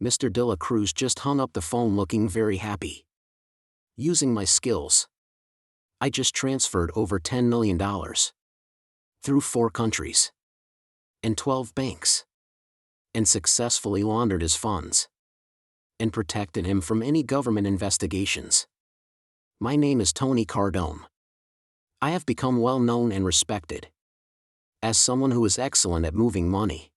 Mr. De La Cruz just hung up the phone looking very happy. Using my skills, I just transferred over $10 million through 4 countries and 12 banks, and successfully laundered his funds and protected him from any government investigations. My name is Tony Cardone. I have become well known and respected as someone who is excellent at moving money,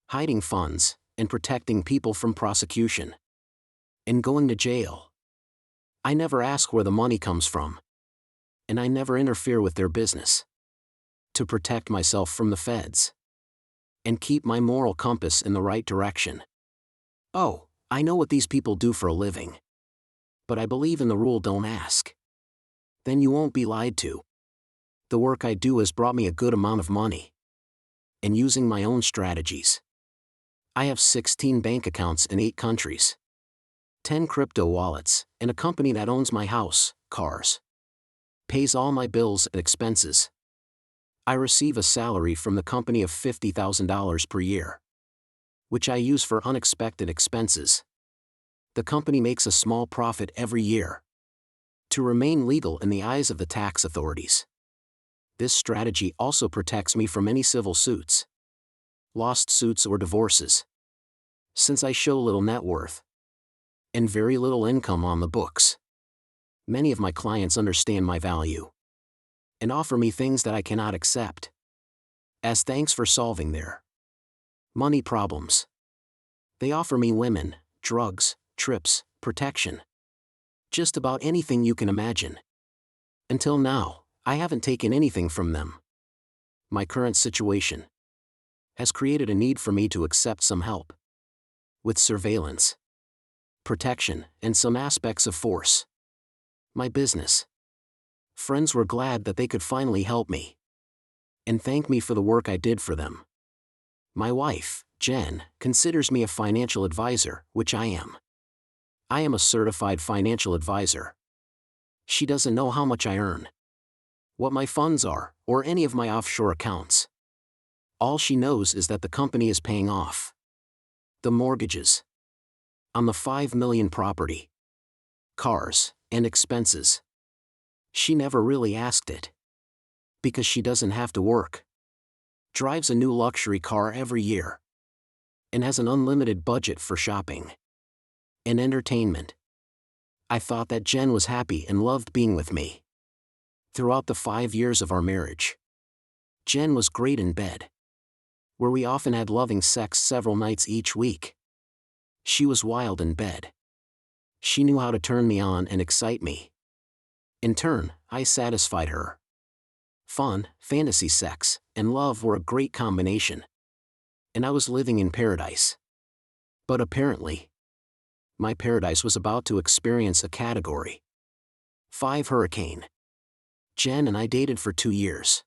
hiding funds, and protecting people from prosecution and going to jail. I never ask where the money comes from, and I never interfere with their business to protect myself from the feds and keep my moral compass in the right direction. Oh, I know what these people do for a living, but I believe in the rule don't ask. Then you won't be lied to. The work I do has brought me a good amount of money. And using my own strategies, I have 16 bank accounts in 8 countries, 10 crypto wallets, and a company that owns my house, cars, pays all my bills and expenses. I receive a salary from the company of $50,000 per year, which I use for unexpected expenses. The company makes a small profit every year to remain legal in the eyes of the tax authorities. This strategy also protects me from any civil suits, lawsuits, or divorces. Since I show little net worth and very little income on the books, many of my clients understand my value and offer me things that I cannot accept as thanks for solving their money problems. They offer me women, drugs, trips, protection, just about anything you can imagine. Until now, I haven't taken anything from them. My current situation has created a need for me to accept some help with surveillance, protection, and some aspects of force. My business friends were glad that they could finally help me and thank me for the work I did for them. My wife, Jen, considers me a financial advisor, which I am. I am a certified financial advisor. She doesn't know how much I earn, what my funds are, or any of my offshore accounts. All she knows is that the company is paying off the mortgages on the $5 million property, cars, and expenses. She never really asked it, because she doesn't have to work, drives a new luxury car every year, and has an unlimited budget for shopping and entertainment. I thought that Jen was happy and loved being with me throughout the 5 years of our marriage. Jen was great in bed, where we often had loving sex several nights each week. She was wild in bed. She knew how to turn me on and excite me. In turn, I satisfied her. Fun, fantasy sex, and love were a great combination, and I was living in paradise. But apparently, my paradise was about to experience a Category 5 hurricane. Jen and I dated for 2 years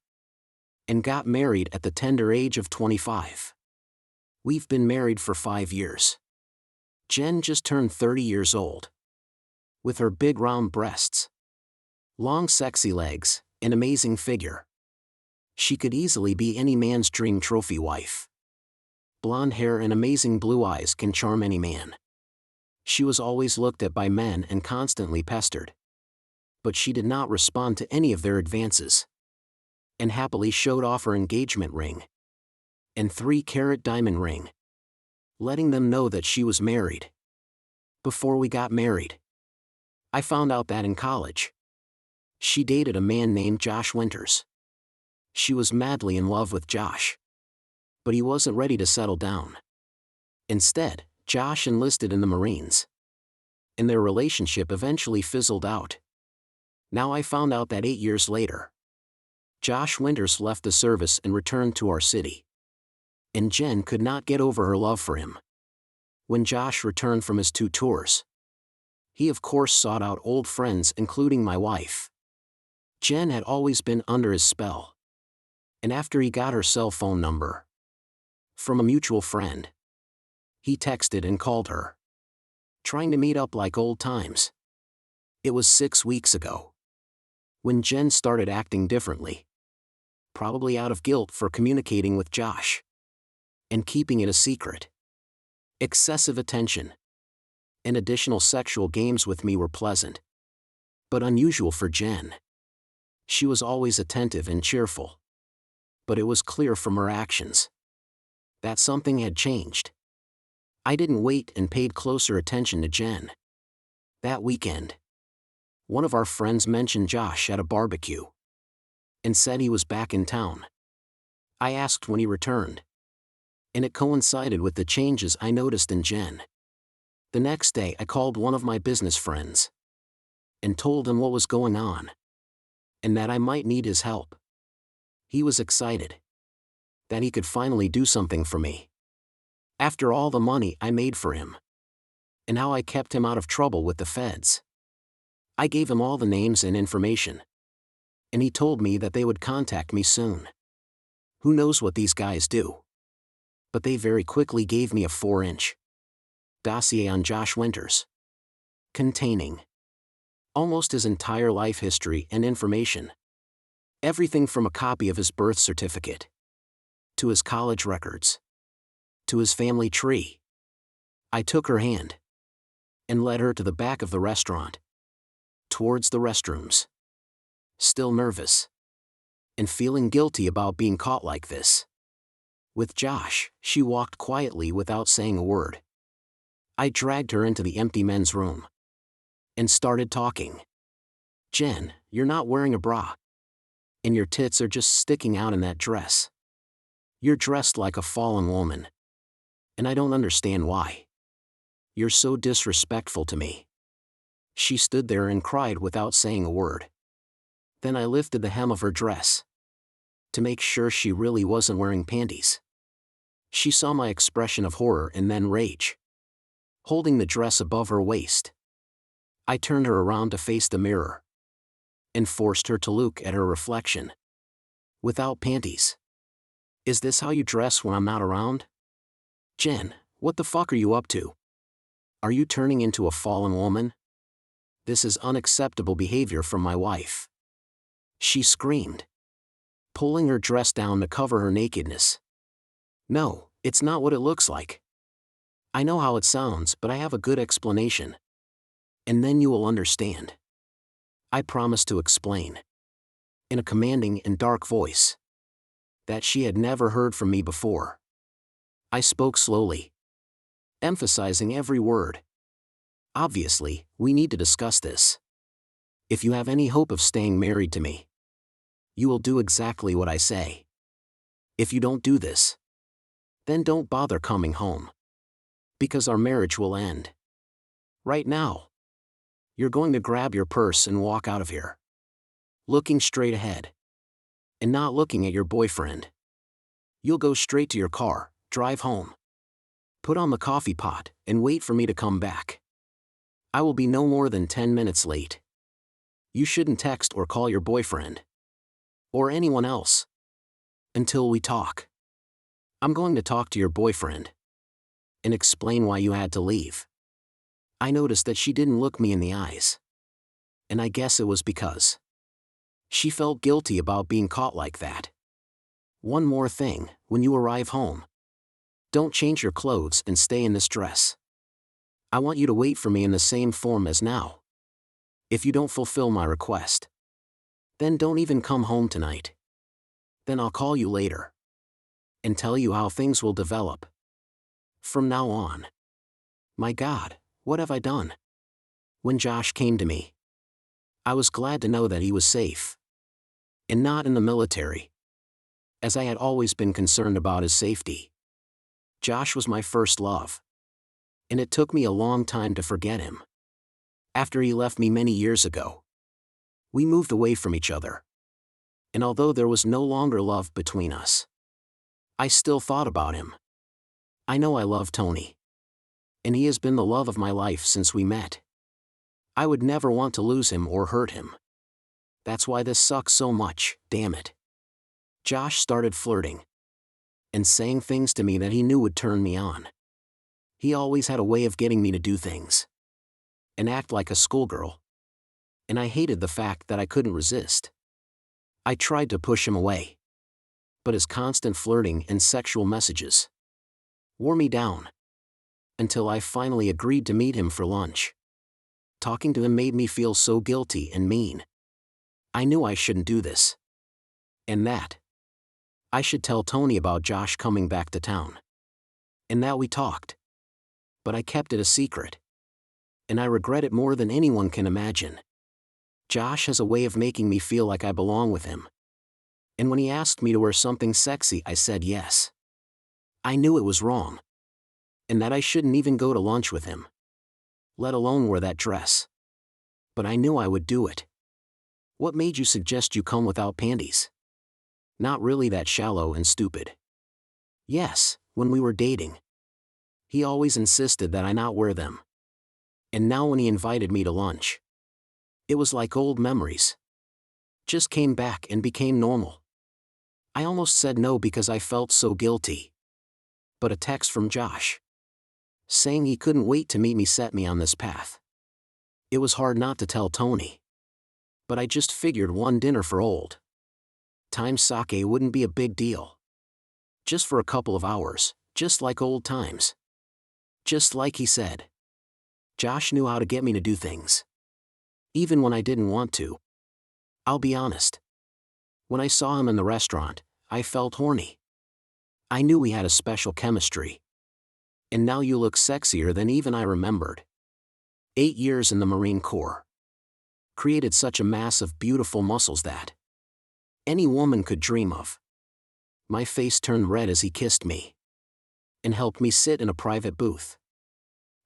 and got married at the tender age of 25. We've been married for 5 years. Jen just turned 30 years old. With her big round breasts, long sexy legs, and amazing figure, she could easily be any man's dream trophy wife. Blonde hair and amazing blue eyes can charm any man. She was always looked at by men and constantly pestered, but she did not respond to any of their advances, and happily showed off her engagement ring and 3-carat diamond ring, letting them know that she was married. Before we got married, I found out that in college, she dated a man named Josh Winters. She was madly in love with Josh, but he wasn't ready to settle down. Instead, Josh enlisted in the Marines, and their relationship eventually fizzled out. Now I found out that 8 years later, Josh Winters left the service and returned to our city, and Jen could not get over her love for him. When Josh returned from his 2 tours, he of course sought out old friends, including my wife. Jen had always been under his spell, and after he got her cell phone number from a mutual friend, he texted and called her, trying to meet up like old times. It was 6 weeks ago, when Jen started acting differently, probably out of guilt for communicating with Josh and keeping it a secret. Excessive attention and additional sexual games with me were pleasant, but unusual for Jen. She was always attentive and cheerful, but it was clear from her actions that something had changed. I didn't wait and paid closer attention to Jen. That weekend, one of our friends mentioned Josh at a barbecue and said he was back in town. I asked when he returned, and it coincided with the changes I noticed in Jen. The next day I called one of my business friends and told him what was going on and that I might need his help. He was excited that he could finally do something for me. After all the money I made for him and how I kept him out of trouble with the feds, I gave him all the names and information, and he told me that they would contact me soon. Who knows what these guys do? But they very quickly gave me a 4-inch dossier on Josh Winters, containing almost his entire life history and information. Everything from a copy of his birth certificate, to his college records, to his family tree. I took her hand and led her to the back of the restaurant, towards the restrooms. Still nervous and feeling guilty about being caught like this. With Josh, she walked quietly without saying a word. I dragged her into the empty men's room and started talking. Jen, you're not wearing a bra, and your tits are just sticking out in that dress. You're dressed like a fallen woman, and I don't understand why. You're so disrespectful to me. She stood there and cried without saying a word. Then I lifted the hem of her dress to make sure she really wasn't wearing panties. She saw my expression of horror and then rage, holding the dress above her waist. I turned her around to face the mirror and forced her to look at her reflection. Without panties. Is this how you dress when I'm not around? Jen, what the fuck are you up to? Are you turning into a fallen woman? This is unacceptable behavior from my wife. She screamed, pulling her dress down to cover her nakedness. No, it's not what it looks like. I know how it sounds, but I have a good explanation. And then you will understand. I promised to explain, in a commanding and dark voice that she had never heard from me before. I spoke slowly, emphasizing every word. Obviously, we need to discuss this. If you have any hope of staying married to me, you will do exactly what I say. If you don't do this, then don't bother coming home, because our marriage will end. Right now. You're going to grab your purse and walk out of here, looking straight ahead, and not looking at your boyfriend. You'll go straight to your car, drive home, put on the coffee pot, and wait for me to come back. I will be no more than 10 minutes late. You shouldn't text or call your boyfriend, or anyone else, until we talk. I'm going to talk to your boyfriend and explain why you had to leave. I noticed that she didn't look me in the eyes, and I guess it was because she felt guilty about being caught like that. One more thing, when you arrive home, don't change your clothes and stay in this dress. I want you to wait for me in the same form as now. If you don't fulfill my request, then don't even come home tonight. Then I'll call you later and tell you how things will develop from now on. My God, what have I done? When Josh came to me, I was glad to know that he was safe and not in the military, as I had always been concerned about his safety. Josh was my first love, and it took me a long time to forget him. After he left me many years ago, we moved away from each other, and although there was no longer love between us, I still thought about him. I know I love Tony, and he has been the love of my life since we met. I would never want to lose him or hurt him. That's why this sucks so much, damn it. Josh started flirting and saying things to me that he knew would turn me on. He always had a way of getting me to do things and act like a schoolgirl, and I hated the fact that I couldn't resist. I tried to push him away, but his constant flirting and sexual messages wore me down. Until I finally agreed to meet him for lunch. Talking to him made me feel so guilty and mean. I knew I shouldn't do this. And that I should tell Tony about Josh coming back to town. And that we talked. But I kept it a secret. And I regret it more than anyone can imagine. Josh has a way of making me feel like I belong with him. And when he asked me to wear something sexy, I said yes. I knew it was wrong. And that I shouldn't even go to lunch with him. Let alone wear that dress. But I knew I would do it. What made you suggest you come without panties? Not really that shallow and stupid. Yes, when we were dating. He always insisted that I not wear them. And now when he invited me to lunch, it was like old memories. Just came back and became normal. I almost said no because I felt so guilty. But a text from Josh, saying he couldn't wait to meet me, set me on this path. It was hard not to tell Tony. But I just figured one dinner for old time sake wouldn't be a big deal. Just for a couple of hours, just like old times. Just like he said. Josh knew how to get me to do things. Even when I didn't want to. I'll be honest. When I saw him in the restaurant, I felt horny. I knew we had a special chemistry. And now you look sexier than even I remembered. 8 years in the Marine Corps. Created such a mass of beautiful muscles that any woman could dream of. My face turned red as he kissed me. And helped me sit in a private booth.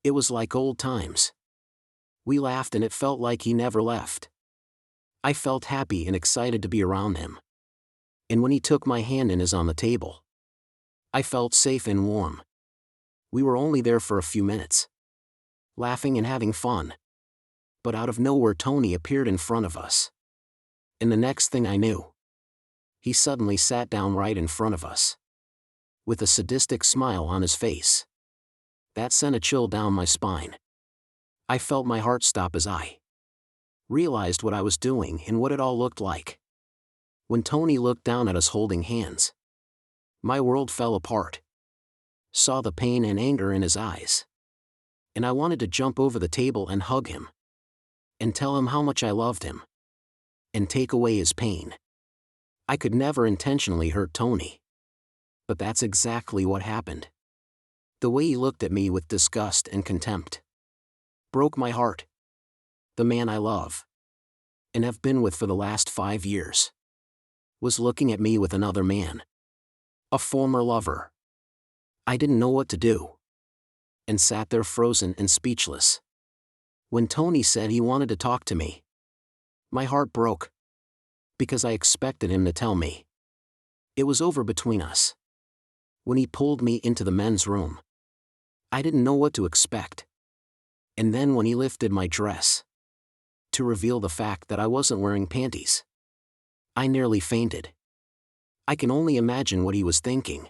It was like old times. We laughed and it felt like he never left. I felt happy and excited to be around him. And when he took my hand in his on the table, I felt safe and warm. We were only there for a few minutes. Laughing and having fun. But out of nowhere Tony appeared in front of us. And the next thing I knew, he suddenly sat down right in front of us. With a sadistic smile on his face. That sent a chill down my spine. I felt my heart stop as I realized what I was doing and what it all looked like. When Tony looked down at us holding hands, my world fell apart. Saw the pain and anger in his eyes. And I wanted to jump over the table and hug him. And tell him how much I loved him. And take away his pain. I could never intentionally hurt Tony. But that's exactly what happened. The way he looked at me with disgust and contempt broke my heart. The man I love, and have been with for the last 5 years, was looking at me with another man. A former lover. I didn't know what to do. And sat there frozen and speechless. When Tony said he wanted to talk to me, my heart broke. Because I expected him to tell me it was over between us. When he pulled me into the men's room, I didn't know what to expect. And then when he lifted my dress to reveal the fact that I wasn't wearing panties, I nearly fainted. I can only imagine what he was thinking.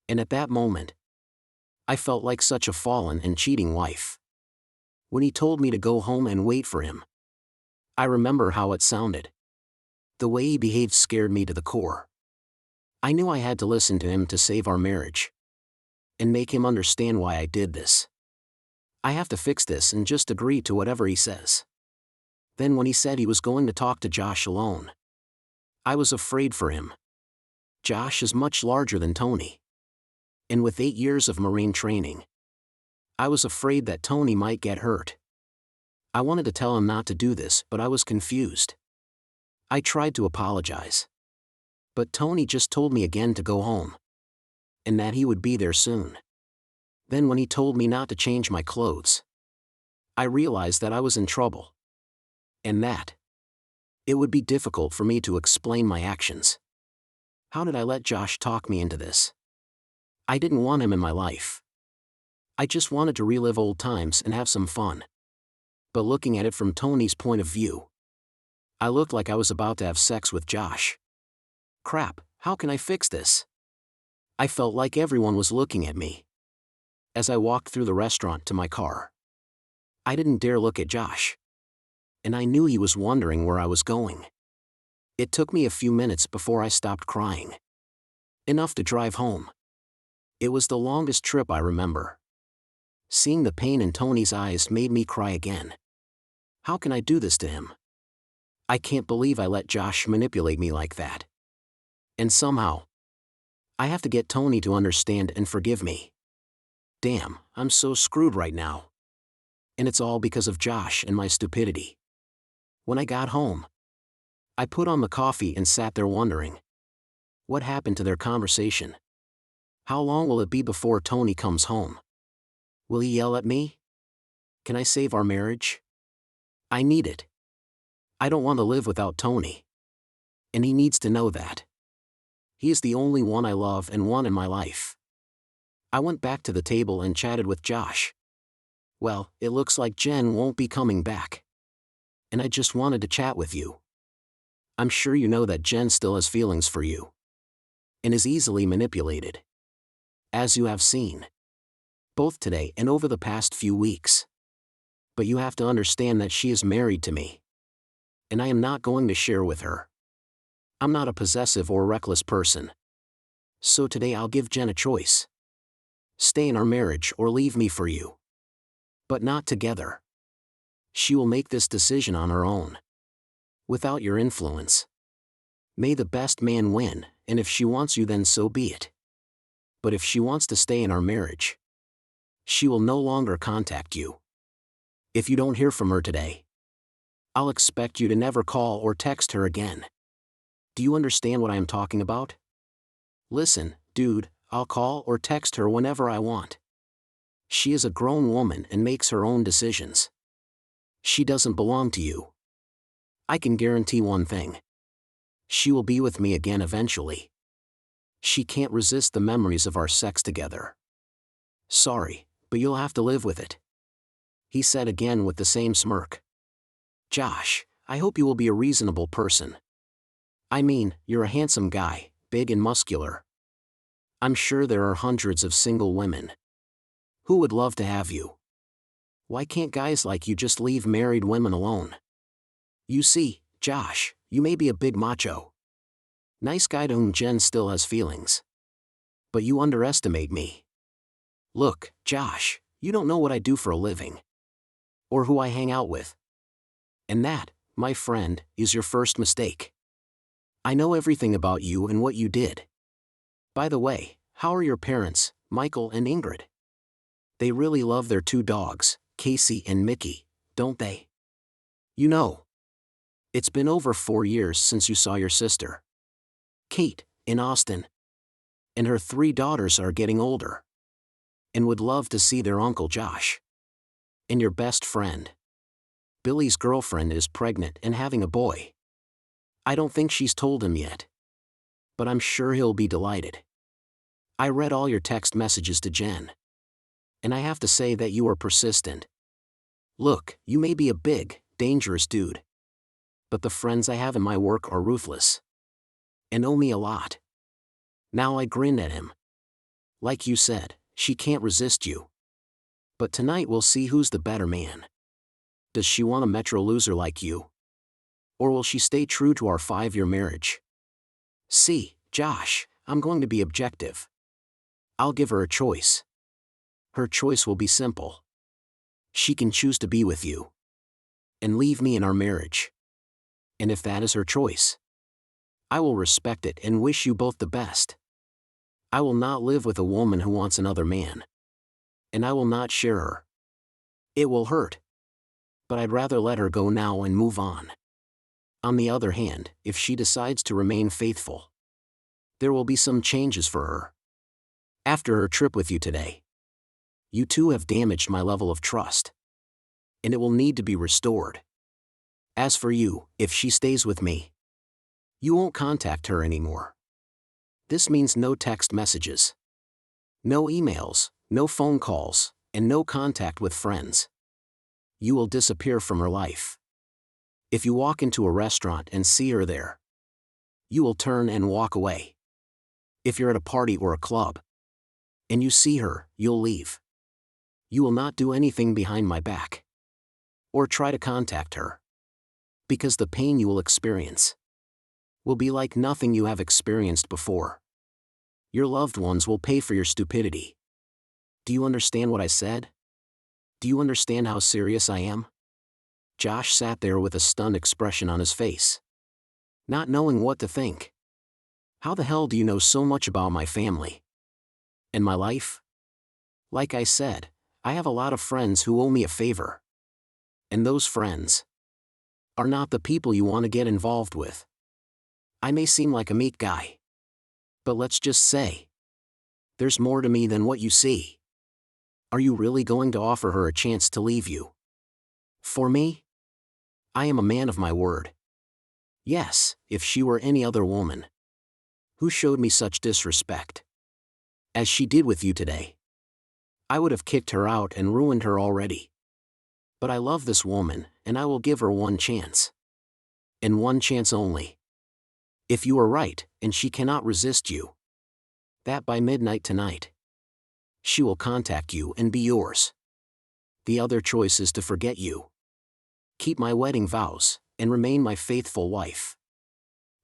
And at that moment, I felt like such a fallen and cheating wife. When he told me to go home and wait for him, I remember how it sounded. The way he behaved scared me to the core. I knew I had to listen to him to save our marriage. And make him understand why I did this. I have to fix this and just agree to whatever he says. Then when he said he was going to talk to Josh alone, I was afraid for him. Josh is much larger than Tony. And with 8 years of Marine training, I was afraid that Tony might get hurt. I wanted to tell him not to do this, but I was confused. I tried to apologize. But Tony just told me again to go home. And that he would be there soon. Then when he told me not to change my clothes, I realized that I was in trouble. And that it would be difficult for me to explain my actions. How did I let Josh talk me into this? I didn't want him in my life. I just wanted to relive old times and have some fun. But looking at it from Tony's point of view, I looked like I was about to have sex with Josh. Crap, how can I fix this? I felt like everyone was looking at me. As I walked through the restaurant to my car, I didn't dare look at Josh. And I knew he was wondering where I was going. It took me a few minutes before I stopped crying. Enough to drive home. It was the longest trip I remember. Seeing the pain in Tony's eyes made me cry again. How can I do this to him? I can't believe I let Josh manipulate me like that. And somehow, I have to get Tony to understand and forgive me. Damn, I'm so screwed right now. And it's all because of Josh and my stupidity. When I got home, I put on the coffee and sat there wondering, what happened to their conversation? How long will it be before Tony comes home? Will he yell at me? Can I save our marriage? I need it. I don't want to live without Tony. And he needs to know that. He is the only one I love and want in my life. I went back to the table and chatted with Josh. Well, it looks like Jen won't be coming back. And I just wanted to chat with you. I'm sure you know that Jen still has feelings for you. And is easily manipulated. As you have seen. Both today and over the past few weeks. But you have to understand that she is married to me. And I am not going to share with her. I'm not a possessive or reckless person. So today I'll give Jen a choice. Stay in our marriage or leave me for you. But not together. She will make this decision on her own. Without your influence. May the best man win, and if she wants you then so be it. But if she wants to stay in our marriage, she will no longer contact you. If you don't hear from her today, I'll expect you to never call or text her again. Do you understand what I am talking about? Listen, dude, I'll call or text her whenever I want. She is a grown woman and makes her own decisions. She doesn't belong to you. I can guarantee one thing. She will be with me again eventually. She can't resist the memories of our sex together. Sorry, but you'll have to live with it. He said again with the same smirk. Josh, I hope you will be a reasonable person. I mean, you're a handsome guy, big and muscular. I'm sure there are hundreds of single women who would love to have you. Why can't guys like you just leave married women alone? You see, Josh, you may be a big macho. Nice guy to whom Jen still has feelings. But you underestimate me. Look, Josh, you don't know what I do for a living. Or who I hang out with. And that, my friend, is your first mistake. I know everything about you and what you did. By the way, how are your parents, Michael and Ingrid? They really love their two dogs, Casey and Mickey, don't they? You know. It's been over 4 years since you saw your sister, Kate, in Austin. And her 3 daughters are getting older. And would love to see their uncle Josh. And your best friend, Billy's girlfriend, is pregnant and having a boy. I don't think she's told him yet. But I'm sure he'll be delighted. I read all your text messages to Jen. And I have to say that you are persistent. Look, you may be a big, dangerous dude. But the friends I have in my work are ruthless. And owe me a lot. Now I grinned at him. Like you said, she can't resist you. But tonight we'll see who's the better man. Does she want a metro loser like you? Or will she stay true to our 5-year marriage? See, Josh, I'm going to be objective. I'll give her a choice. Her choice will be simple. She can choose to be with you. And leave me in our marriage. And if that is her choice, I will respect it and wish you both the best. I will not live with a woman who wants another man. And I will not share her. It will hurt. But I'd rather let her go now and move on. On the other hand, if she decides to remain faithful, there will be some changes for her. After her trip with you today, you two have damaged my level of trust. And it will need to be restored. As for you, if she stays with me, you won't contact her anymore. This means no text messages, no emails, no phone calls, and no contact with friends. You will disappear from her life. If you walk into a restaurant and see her there, you will turn and walk away. If you're at a party or a club, and you see her, you'll leave. You will not do anything behind my back. Or try to contact her. Because the pain you will experience will be like nothing you have experienced before. Your loved ones will pay for your stupidity. Do you understand what I said? Do you understand how serious I am? Josh sat there with a stunned expression on his face, not knowing what to think. How the hell do you know so much about my family? And my life? Like I said, I have a lot of friends who owe me a favor. And those friends are not the people you want to get involved with. I may seem like a meek guy, but let's just say, there's more to me than what you see. Are you really going to offer her a chance to leave you? For me? I am a man of my word. Yes, if she were any other woman who showed me such disrespect as she did with you today, I would have kicked her out and ruined her already. But I love this woman, and I will give her one chance. And one chance only. If you are right, and she cannot resist you, that by midnight tonight, she will contact you and be yours. The other choice is to forget you, keep my wedding vows, and remain my faithful wife.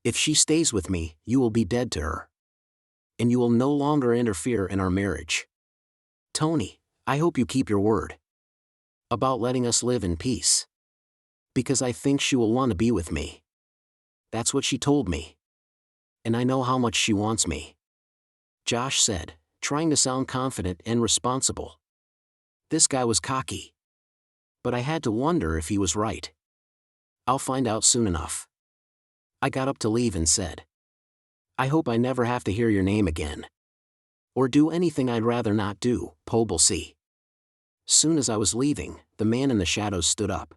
If she stays with me, you will be dead to her. And you will no longer interfere in our marriage. Tony, I hope you keep your word about letting us live in peace. Because I think she will want to be with me. That's what she told me. And I know how much she wants me. Josh said, trying to sound confident and responsible. This guy was cocky. But I had to wonder if he was right. I'll find out soon enough. I got up to leave and said, I hope I never have to hear your name again. Or do anything I'd rather not do, Poblesie. Soon as I was leaving, the man in the shadows stood up,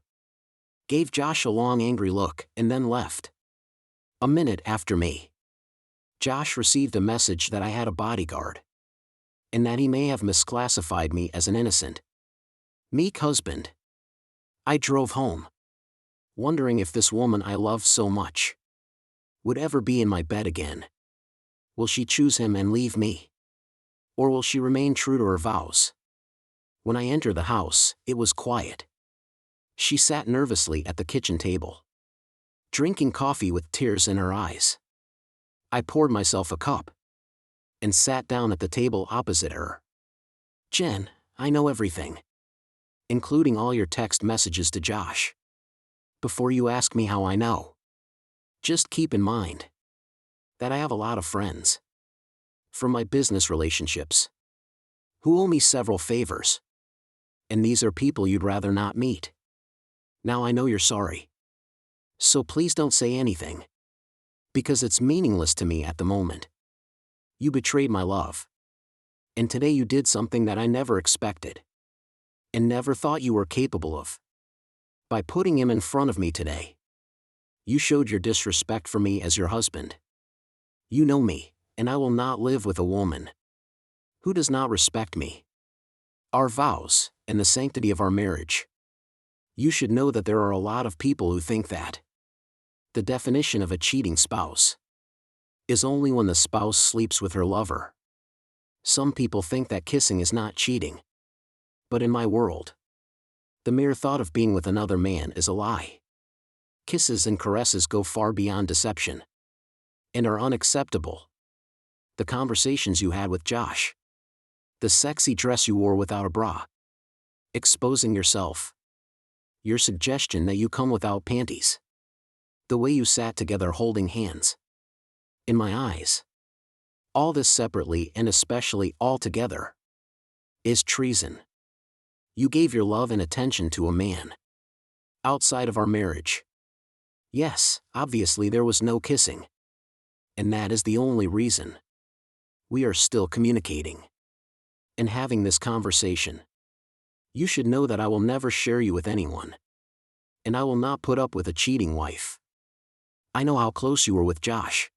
gave Josh a long angry look, and then left. A minute after me, Josh received a message that I had a bodyguard, and that he may have misclassified me as an innocent, meek husband. I drove home, wondering if this woman I loved so much would ever be in my bed again. Will she choose him and leave me? Or will she remain true to her vows? When I entered the house, it was quiet. She sat nervously at the kitchen table, drinking coffee with tears in her eyes. I poured myself a cup and sat down at the table opposite her. Jen, I know everything, including all your text messages to Josh. Before you ask me how I know, just keep in mind that I have a lot of friends from my business relationships who owe me several favors. And these are people you'd rather not meet. Now I know you're sorry. So please don't say anything, because it's meaningless to me at the moment. You betrayed my love. And today you did something that I never expected, and never thought you were capable of. By putting him in front of me today, you showed your disrespect for me as your husband. You know me, and I will not live with a woman who does not respect me, our vows, and the sanctity of our marriage. You should know that there are a lot of people who think that the definition of a cheating spouse is only when the spouse sleeps with her lover. Some people think that kissing is not cheating. But in my world, the mere thought of being with another man is a lie. Kisses and caresses go far beyond deception and are unacceptable. The conversations you had with Josh, the sexy dress you wore without a bra, exposing yourself, your suggestion that you come without panties, the way you sat together holding hands. In my eyes, all this separately and especially all together is treason. You gave your love and attention to a man outside of our marriage. Yes, obviously there was no kissing. And that is the only reason we are still communicating and having this conversation. You should know that I will never share you with anyone. And I will not put up with a cheating wife. I know how close you were with Josh.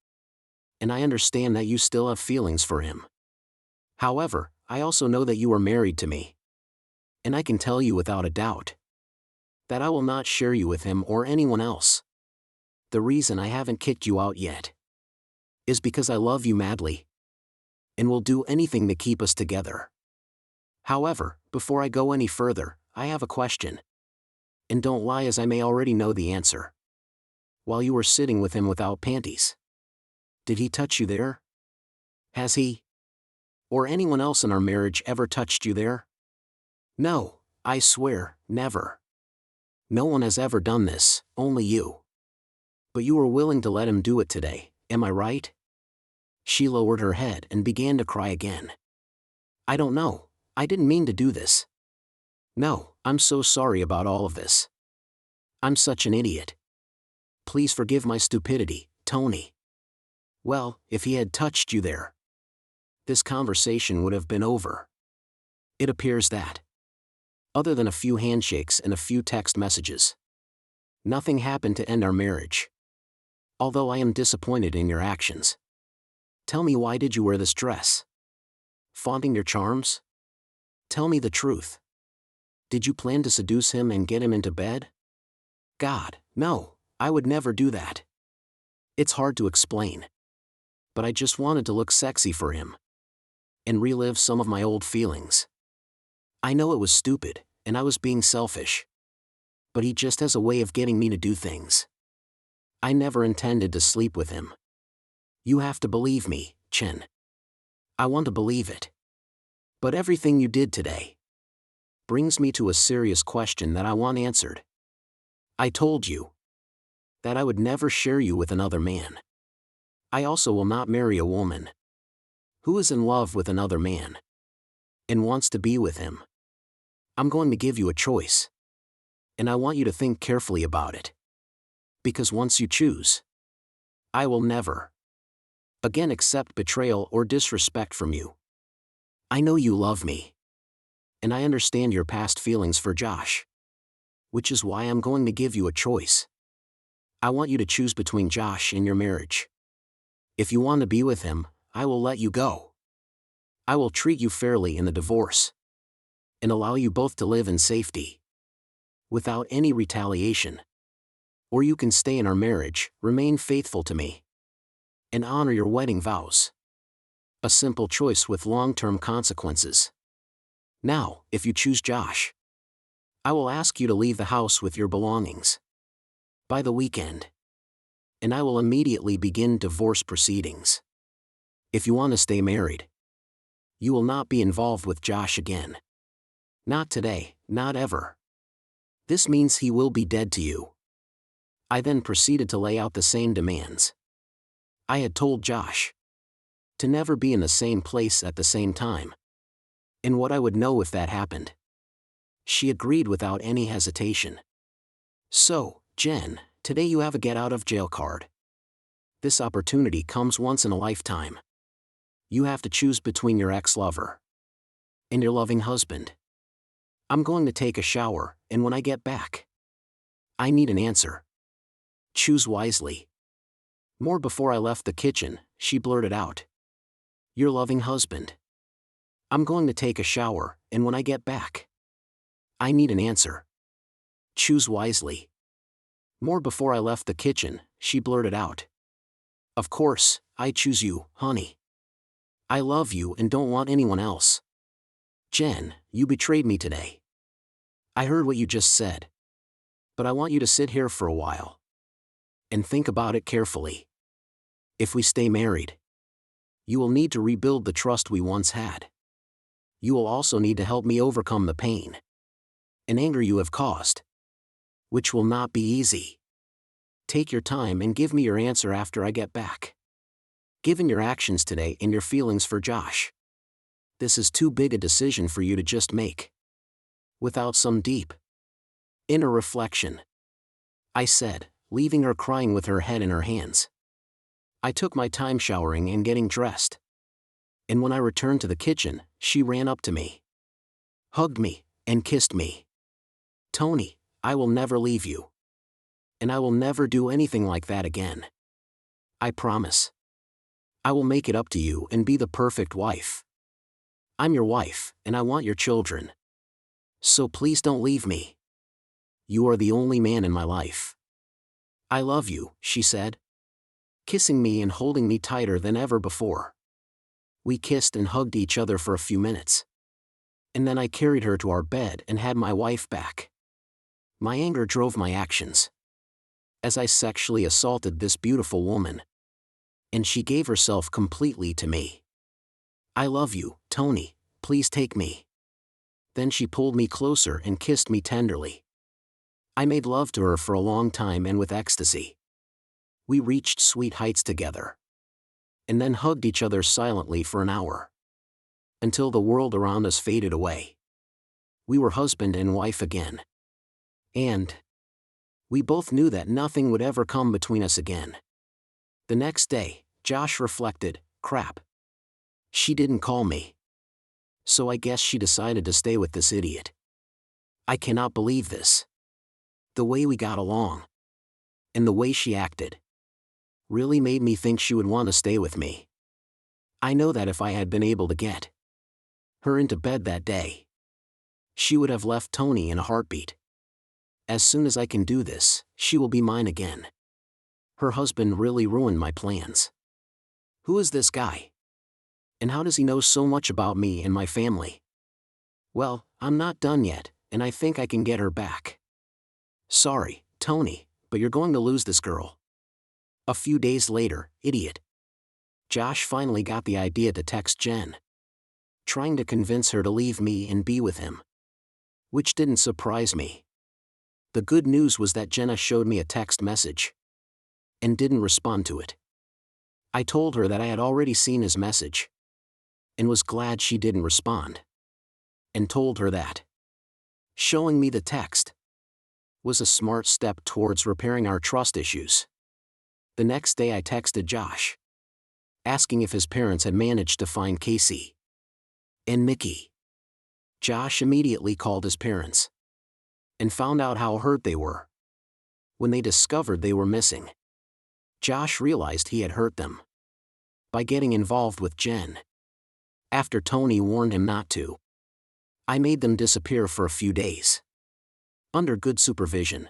And I understand that you still have feelings for him. However, I also know that you are married to me. And I can tell you without a doubt that I will not share you with him or anyone else. The reason I haven't kicked you out yet is because I love you madly and will do anything to keep us together. However, before I go any further, I have a question. And don't lie, as I may already know the answer. While you were sitting with him without panties, did he touch you there? Has he, or anyone else in our marriage, ever touched you there? No, I swear, never. No one has ever done this, only you. But you were willing to let him do it today, am I right? She lowered her head and began to cry again. I don't know, I didn't mean to do this. No, I'm so sorry about all of this. I'm such an idiot. Please forgive my stupidity, Tony. Well, if he had touched you there, this conversation would have been over. It appears that, other than a few handshakes and a few text messages, nothing happened to end our marriage. Although I am disappointed in your actions. Tell me, why did you wear this dress? Flaunting your charms? Tell me the truth. Did you plan to seduce him and get him into bed? God, no, I would never do that. It's hard to explain. But I just wanted to look sexy for him. And relive some of my old feelings. I know it was stupid, and I was being selfish. But he just has a way of getting me to do things. I never intended to sleep with him. You have to believe me, Chen. I want to believe it. But everything you did today brings me to a serious question that I want answered. I told you that I would never share you with another man. I also will not marry a woman who is in love with another man and wants to be with him. I'm going to give you a choice. And I want you to think carefully about it. Because once you choose, I will never again accept betrayal or disrespect from you. I know you love me. And I understand your past feelings for Josh. Which is why I'm going to give you a choice. I want you to choose between Josh and your marriage. If you want to be with him, I will let you go. I will treat you fairly in the divorce. And allow you both to live in safety. Without any retaliation. Or you can stay in our marriage, remain faithful to me. And honor your wedding vows. A simple choice with long-term consequences. Now, if you choose Josh, I will ask you to leave the house with your belongings by the weekend. And I will immediately begin divorce proceedings. If you want to stay married, you will not be involved with Josh again. Not today, not ever. This means he will be dead to you. I then proceeded to lay out the same demands. I had told Josh to never be in the same place at the same time. And what I would know if that happened. She agreed without any hesitation. So, Jen, today you have a get out of jail card. This opportunity comes once in a lifetime. You have to choose between your ex-lover and your loving husband. I'm going to take a shower, and when I get back, I need an answer. Choose wisely. More before I left the kitchen, she blurted out. Your loving husband. I'm going to take a shower, and when I get back, I need an answer. Choose wisely. More before I left the kitchen, she blurted out. Of course, I choose you, honey. I love you and don't want anyone else. Jen, you betrayed me today. I heard what you just said. But I want you to sit here for a while. And think about it carefully. If we stay married, you will need to rebuild the trust we once had. You will also need to help me overcome the pain and anger you have caused, which will not be easy. Take your time and give me your answer after I get back. Given your actions today and your feelings for Josh, this is too big a decision for you to just make without some deep inner reflection, I said, leaving her crying with her head in her hands. I took my time showering and getting dressed. And when I returned to the kitchen, she ran up to me, hugged me, and kissed me. Tony, I will never leave you. And I will never do anything like that again. I promise. I will make it up to you and be the perfect wife. I'm your wife, and I want your children. So please don't leave me. You are the only man in my life. I love you, she said, kissing me and holding me tighter than ever before. We kissed and hugged each other for a few minutes. And then I carried her to our bed and had my wife back. My anger drove my actions, as I sexually assaulted this beautiful woman. And she gave herself completely to me. I love you, Tony, please take me. Then she pulled me closer and kissed me tenderly. I made love to her for a long time and with ecstasy. We reached sweet heights together. And then hugged each other silently for an hour. Until the world around us faded away. We were husband and wife again. And we both knew that nothing would ever come between us again. The next day, Josh reflected, crap. She didn't call me. So I guess she decided to stay with this idiot. I cannot believe this. The way we got along. And the way she acted. Really made me think she would want to stay with me. I know that if I had been able to get her into bed that day, she would have left Tony in a heartbeat. As soon as I can do this, she will be mine again. Her husband really ruined my plans. Who is this guy? And how does he know so much about me and my family? Well, I'm not done yet, and I think I can get her back. Sorry, Tony, but you're going to lose this girl. A few days later, idiot. Josh finally got the idea to text Jen. Trying to convince her to leave me and be with him. Which didn't surprise me. The good news was that Jenna showed me a text message. And didn't respond to it. I told her that I had already seen his message. And was glad she didn't respond. And told her that showing me the text was a smart step towards repairing our trust issues. The next day I texted Josh, asking if his parents had managed to find Casey and Mickey. Josh immediately called his parents and found out how hurt they were when they discovered they were missing. Josh realized he had hurt them by getting involved with Jen. After Tony warned him not to, I made them disappear for a few days. Under good supervision.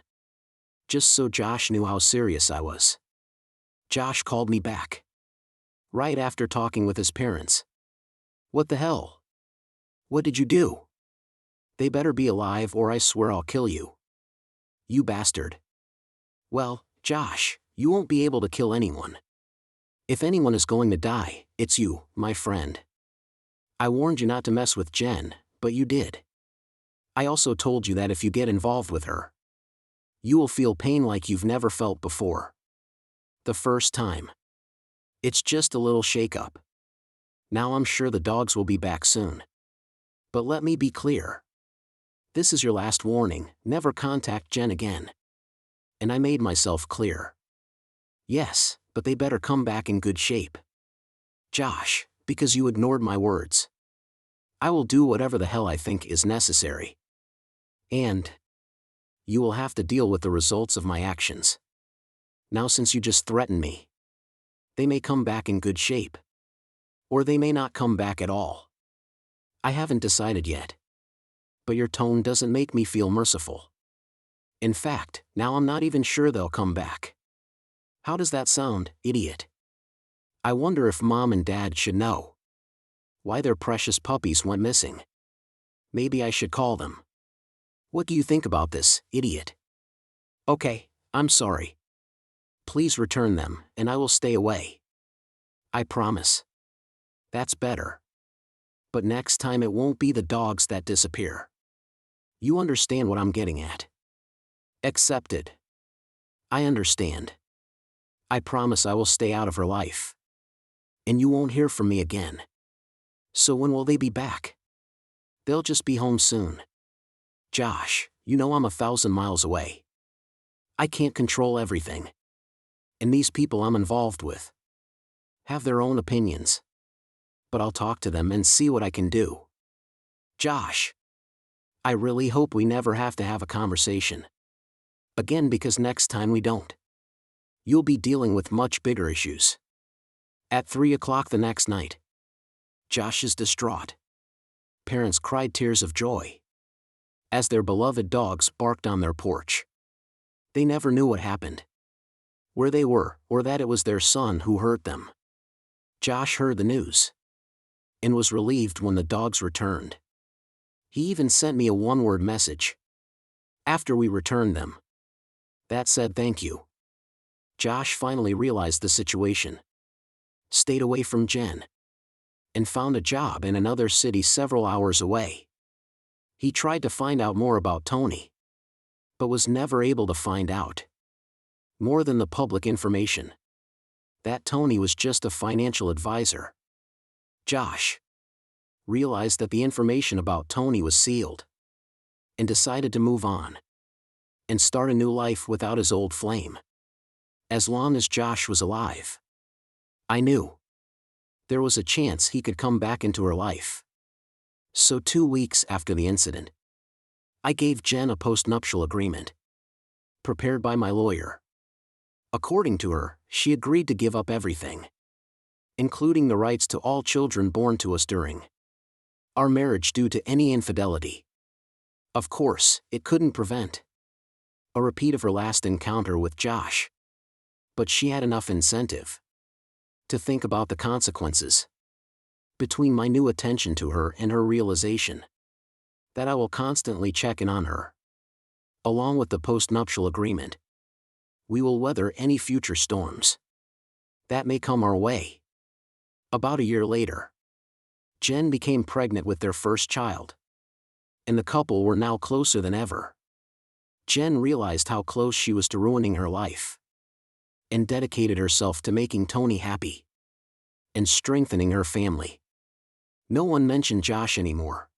Just so Josh knew how serious I was. Josh called me back. Right after talking with his parents. What the hell? What did you do? They better be alive or I swear I'll kill you. You bastard. Well, Josh, you won't be able to kill anyone. If anyone is going to die, it's you, my friend. I warned you not to mess with Jen, but you did. I also told you that if you get involved with her, you will feel pain like you've never felt before. The first time. It's just a little shake-up. Now I'm sure the dogs will be back soon. But let me be clear. This is your last warning, never contact Jen again. And I made myself clear. Yes, but they better come back in good shape. Josh, because you ignored my words. I will do whatever the hell I think is necessary. And you will have to deal with the results of my actions. Now since you just threatened me, they may come back in good shape. Or they may not come back at all. I haven't decided yet. But your tone doesn't make me feel merciful. In fact, now I'm not even sure they'll come back. How does that sound, idiot? I wonder if Mom and Dad should know why their precious puppies went missing. Maybe I should call them. What do you think about this, idiot? Okay, I'm sorry. Please return them, and I will stay away. I promise. That's better. But next time it won't be the dogs that disappear. You understand what I'm getting at. Accepted. I understand. I promise I will stay out of her life. And you won't hear from me again. So when will they be back? They'll just be home soon. Josh, you know I'm 1,000 miles away. I can't control everything. And these people I'm involved with have their own opinions. But I'll talk to them and see what I can do. Josh. I really hope we never have to have a conversation again, because next time we don't, you'll be dealing with much bigger issues. At 3 o'clock the next night. Josh is distraught. Parents cried tears of joy as their beloved dogs barked on their porch. They never knew what happened, where they were, or that it was their son who hurt them. Josh heard the news and was relieved when the dogs returned. He even sent me a one-word message after we returned them that said thank you. Josh finally realized the situation, stayed away from Jen, and found a job in another city several hours away. He tried to find out more about Tony, but was never able to find out more than the public information. That Tony was just a financial advisor. Josh realized that the information about Tony was sealed and decided to move on and start a new life without his old flame. As long as Josh was alive, I knew there was a chance he could come back into her life. So 2 weeks after the incident, I gave Jen a postnuptial agreement prepared by my lawyer. According to her, she agreed to give up everything, including the rights to all children born to us during our marriage due to any infidelity. Of course, it couldn't prevent a repeat of her last encounter with Josh, but she had enough incentive to think about the consequences. Between my new attention to her and her realization that I will constantly check in on her, along with the postnuptial agreement, we will weather any future storms that may come our way. About a year later, Jen became pregnant with their first child, and the couple were now closer than ever. Jen realized how close she was to ruining her life and dedicated herself to making Tony happy and strengthening her family. No one mentioned Josh anymore,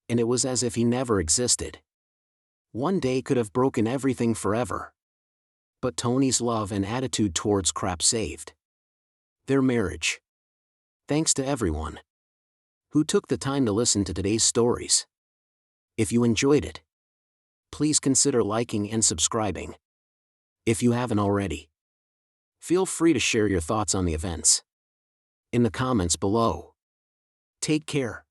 and it was as if he never existed. One day could have broken everything forever, but Tony's love and attitude towards Crap saved their marriage. Thanks to everyone who took the time to listen to today's stories. If you enjoyed it, please consider liking and subscribing. If you haven't already, feel free to share your thoughts on the events in the comments below. Take care.